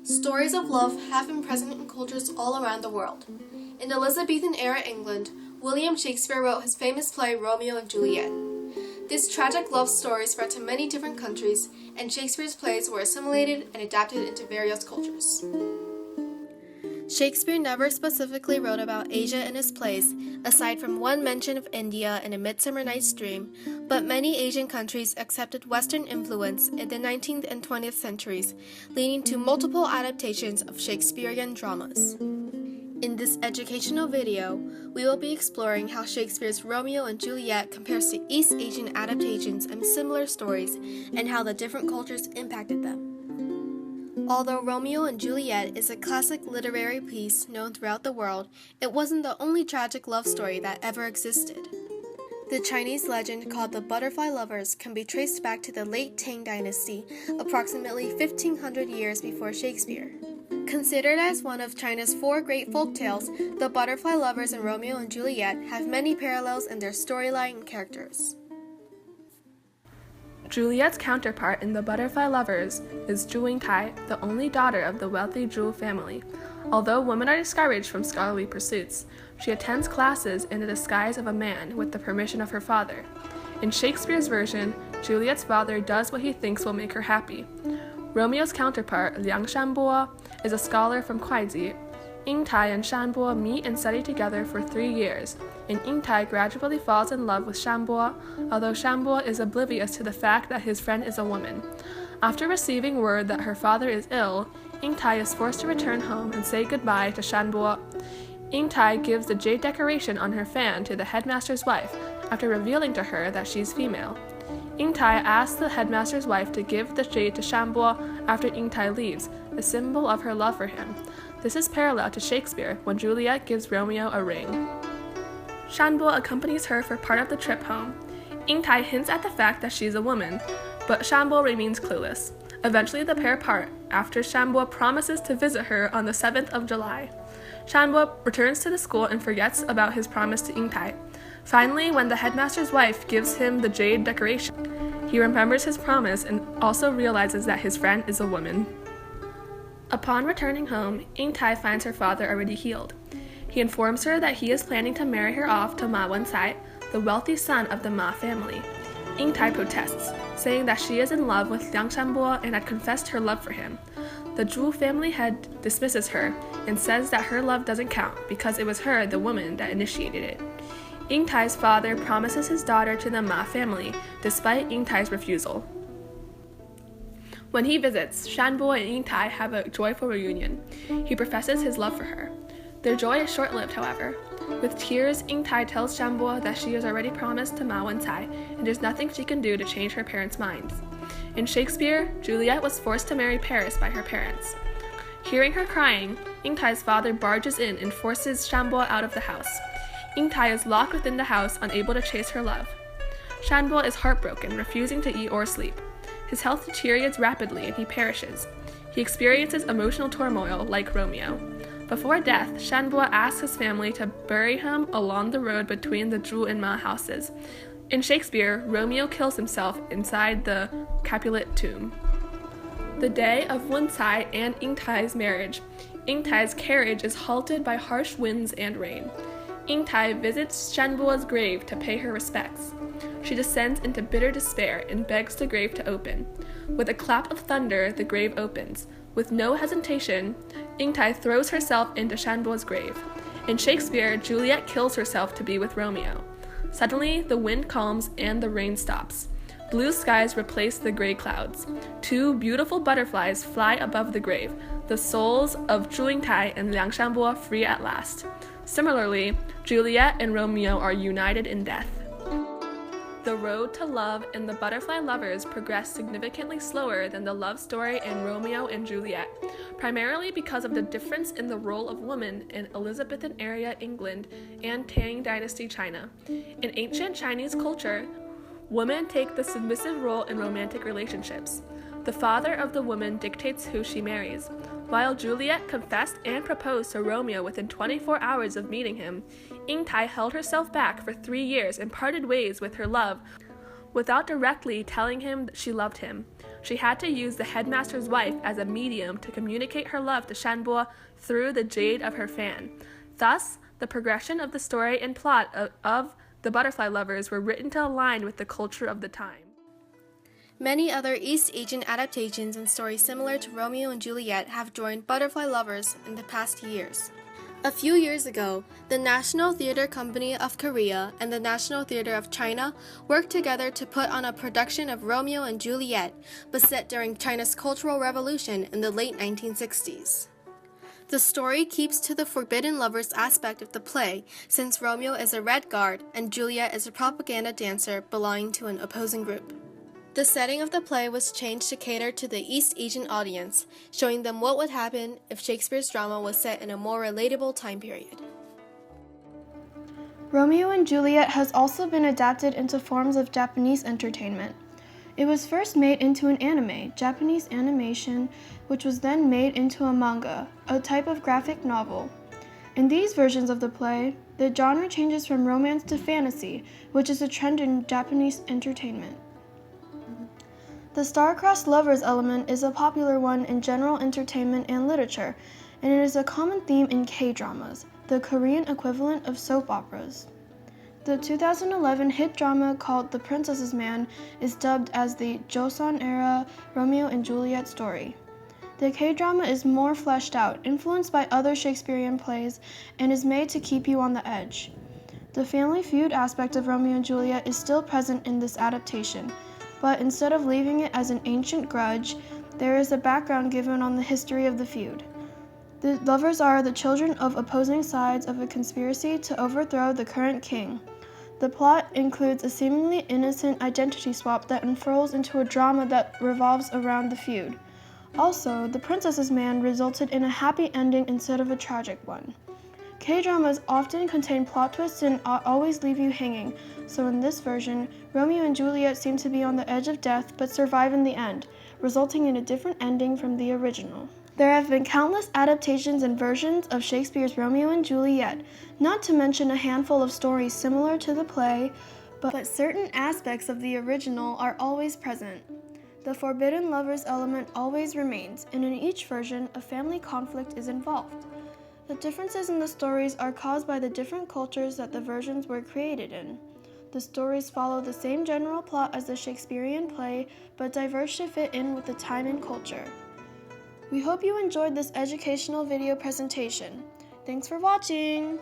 Stories of love have been present in cultures all around the world. In Elizabethan-era England, William Shakespeare wrote his famous play Romeo and Juliet. This tragic love story spread to many different countries, and Shakespeare's plays were assimilated and adapted into various cultures. Shakespeare never specifically wrote about Asia in his plays, aside from one mention of India in A Midsummer Night's Dream, but many Asian countries accepted Western influence in the 19th and 20th centuries, leading to multiple adaptations of Shakespearean dramas. In this educational video, we will be exploring how Shakespeare's Romeo and Juliet compares to East Asian adaptations and similar stories, and how the different cultures impacted them. Although Romeo and Juliet is a classic literary piece known throughout the world, it wasn't the only tragic love story that ever existed. The Chinese legend called the Butterfly Lovers can be traced back to the late Tang Dynasty, approximately 1500 years before Shakespeare. Considered as one of China's 4 great folk tales, the Butterfly Lovers and Romeo and Juliet have many parallels in their storyline and characters. Juliet's counterpart in The Butterfly Lovers is Zhu Tai, the only daughter of the wealthy Zhu family. Although women are discouraged from scholarly pursuits, she attends classes in the disguise of a man with the permission of her father. In Shakespeare's version, Juliet's father does what he thinks will make her happy. Romeo's counterpart, Liang Shanbo, is a scholar from Kuaiji. Ying Tai and Shanbo meet and study together for 3 years, and Ying Tai gradually falls in love with Shanbo, although Shanbo is oblivious to the fact that his friend is a woman. After receiving word that her father is ill, Ying Tai is forced to return home and say goodbye to Shanbo. Ying Tai gives the jade decoration on her fan to the headmaster's wife after revealing to her that she's female. Ying Tai asks the headmaster's wife to give the jade to Shanbo after Ying Tai leaves, a symbol of her love for him. This is parallel to Shakespeare when Juliet gives Romeo a ring. Shanbo accompanies her for part of the trip home. Ying Tai hints at the fact that she's a woman, but Shanbo remains clueless. Eventually the pair part after Shanbo promises to visit her on the 7th of July. Shanbo returns to the school and forgets about his promise to Ying Tai. Finally, when the headmaster's wife gives him the jade decoration, he remembers his promise and also realizes that his friend is a woman. Upon returning home, Ying Tai finds her father already healed. He informs her that he is planning to marry her off to Ma Wencai, the wealthy son of the Ma family. Ying Tai protests, saying that she is in love with Liang Shanbo and had confessed her love for him. The Zhu family head dismisses her and says that her love doesn't count because it was her, the woman, that initiated it. Ying Tai's father promises his daughter to the Ma family, despite Ying Tai's refusal. When he visits, Shanbo and Ying Tai have a joyful reunion. He professes his love for her. Their joy is short-lived, however. With tears, Ying Tai tells Shanbo that she has already promised to Ma Wencai, and there's nothing she can do to change her parents' minds. In Shakespeare, Juliet was forced to marry Paris by her parents. Hearing her crying, Ying Tai's father barges in and forces Shanbo out of the house. Ying Tai is locked within the house, unable to chase her love. Shanbo is heartbroken, refusing to eat or sleep. His health deteriorates rapidly and he perishes. He experiences emotional turmoil like Romeo. Before death, Shanbo asks his family to bury him along the road between the Zhu and Ma houses. In Shakespeare, Romeo kills himself inside the Capulet tomb. The day of Wencai and Ying Tai's marriage, Ying Tai's carriage is halted by harsh winds and rain. Ying Tai visits Shanbo's grave to pay her respects. She descends into bitter despair and begs the grave to open. With a clap of thunder, the grave opens. With no hesitation, Ying Tai throws herself into Shanbo's grave. In Shakespeare, Juliet kills herself to be with Romeo. Suddenly, the wind calms and the rain stops. Blue skies replace the gray clouds. 2 beautiful butterflies fly above the grave, the souls of Ying Tai and Liang Shanbo free at last. Similarly, Juliet and Romeo are united in death. The road to love in The Butterfly Lovers progressed significantly slower than the love story in Romeo and Juliet, primarily because of the difference in the role of women in Elizabethan-era England and Tang Dynasty China. In ancient Chinese culture, women take the submissive role in romantic relationships. The father of the woman dictates who she marries. While Juliet confessed and proposed to Romeo within 24 hours of meeting him, Ying Tai held herself back for 3 years and parted ways with her love without directly telling him that she loved him. She had to use the headmaster's wife as a medium to communicate her love to Shanbo through the jade of her fan. Thus, the progression of the story and plot of The Butterfly Lovers were written to align with the culture of the time. Many other East Asian adaptations and stories similar to Romeo and Juliet have joined Butterfly Lovers in the past years. A few years ago, the National Theatre Company of Korea and the National Theatre of China worked together to put on a production of Romeo and Juliet, but set during China's Cultural Revolution in the late 1960s. The story keeps to the forbidden lovers aspect of the play, since Romeo is a Red Guard and Juliet is a propaganda dancer belonging to an opposing group. The setting of the play was changed to cater to the East Asian audience, showing them what would happen if Shakespeare's drama was set in a more relatable time period. Romeo and Juliet has also been adapted into forms of Japanese entertainment. It was first made into an anime, Japanese animation, which was then made into a manga, a type of graphic novel. In these versions of the play, the genre changes from romance to fantasy, which is a trend in Japanese entertainment. The star-crossed lovers element is a popular one in general entertainment and literature, and it is a common theme in K-dramas, the Korean equivalent of soap operas. The 2011 hit drama called The Princess's Man is dubbed as the Joseon-era Romeo and Juliet story. The K-drama is more fleshed out, influenced by other Shakespearean plays, and is made to keep you on the edge. The family feud aspect of Romeo and Juliet is still present in this adaptation, but instead of leaving it as an ancient grudge, there is a background given on the history of the feud. The lovers are the children of opposing sides of a conspiracy to overthrow the current king. The plot includes a seemingly innocent identity swap that unfurls into a drama that revolves around the feud. Also, The Princess's Man resulted in a happy ending instead of a tragic one. K-dramas often contain plot twists and always leave you hanging, so in this version, Romeo and Juliet seem to be on the edge of death but survive in the end, resulting in a different ending from the original. There have been countless adaptations and versions of Shakespeare's Romeo and Juliet, not to mention a handful of stories similar to the play, but certain aspects of the original are always present. The forbidden lovers element always remains, and in each version, a family conflict is involved. The differences in the stories are caused by the different cultures that the versions were created in. The stories follow the same general plot as the Shakespearean play, but diverge to fit in with the time and culture. We hope you enjoyed this educational video presentation. Thanks for watching!